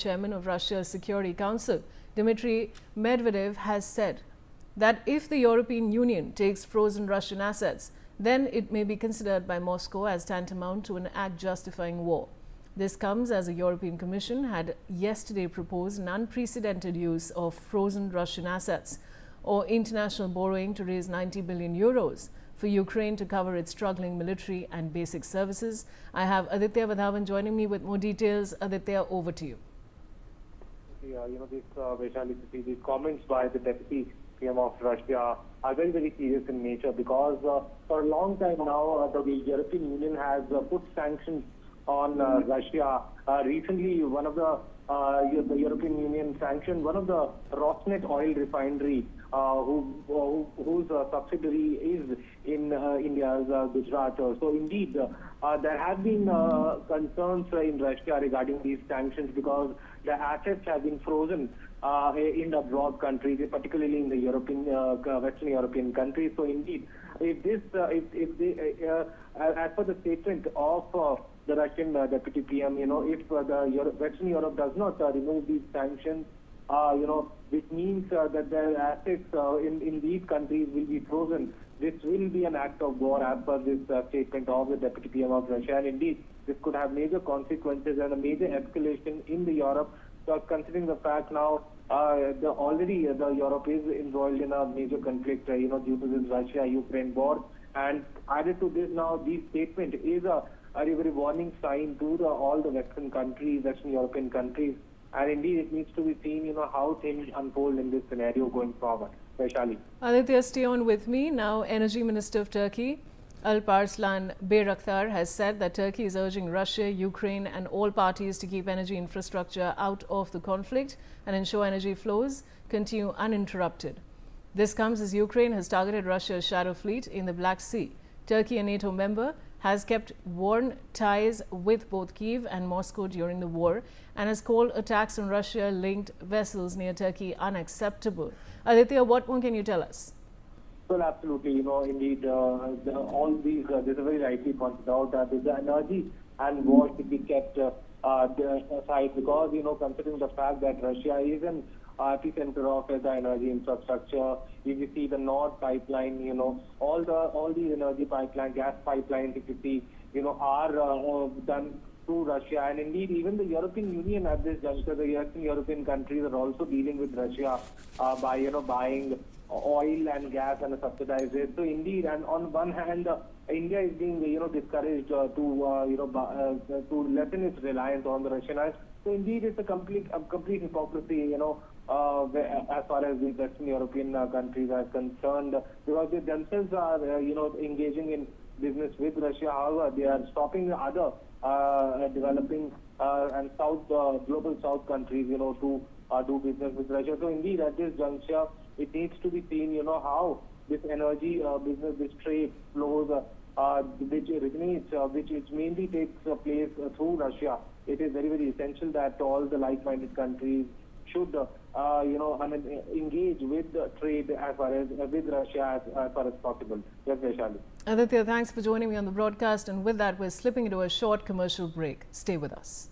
Chairman of Russia's Security Council, Dmitry Medvedev, has said that if the European Union takes frozen Russian assets, then it may be considered by Moscow as tantamount to an act justifying war. This comes as the European Commission had yesterday proposed an unprecedented use of frozen Russian assets or international borrowing to raise 90 billion euros for Ukraine to cover its struggling military and basic services. I have Aditya Vadhavan joining me with more details. Aditya, over to you. These comments by the Deputy PM of Russia are very, very serious in nature because for a long time now, the European Union has put sanctions on Russia. Recently, one of the European Union sanctioned one of the Rosneft oil refinery, whose subsidiary is in India's Gujarat. So indeed, there have been concerns in Russia regarding these sanctions because the assets have been frozen in the abroad countries, particularly in the European, Western European countries. So indeed, if as per the statement of the Russian Deputy PM, if the Western Europe does not remove these sanctions, which means that their assets in these countries will be frozen. This will be an act of war as per this statement of the Deputy PM of Russia. And indeed, this could have major consequences and a major escalation in the Europe. So considering the fact now, already the Europe is embroiled in a major conflict, due to this Russia-Ukraine war. And added to this now, this statement is a very warning sign to all the Western countries, Western European countries. And indeed, it needs to be seen, how things unfold in this scenario going forward. Vaishali. Aditya, stay on with me. Now, Energy Minister of Turkey, Alparslan Bayraktar, has said that Turkey is urging Russia, Ukraine and all parties to keep energy infrastructure out of the conflict and ensure energy flows continue uninterrupted. This comes as Ukraine has targeted Russia's shadow fleet in the Black Sea. Turkey, a NATO member, has kept warm ties with both Kyiv and Moscow during the war and has called attacks on Russia-linked vessels near Turkey unacceptable. Aditya, what more can you tell us? Well, absolutely. Indeed, all these, this is very rightly pointed out that the energy and war should be kept aside because, considering the fact that Russia is an epicenter of the energy infrastructure. If you see the Nord pipeline, all these energy pipeline, gas pipelines, if you see, are done through Russia. And indeed, even the European Union at this juncture, the Western European countries are also dealing with Russia by, buying oil and gas and a subsidized rate. So indeed, and on one hand, India is being, discouraged to lessen its reliance on the Russian oil. So indeed, it's a complete hypocrisy, as far as the Western European countries are concerned, because they themselves are, engaging in business with Russia. However, they are stopping other developing and global South countries, to do business with Russia. So indeed, at this juncture, it needs to be seen, how this energy business, this trade flows, which originates, which mainly takes place through Russia. It is very, very essential that all the like-minded countries should, engage with trade as far as with Russia as far as possible. Yes, Vaishali. Aditya, thanks for joining me on the broadcast. And with that, we're slipping into a short commercial break. Stay with us.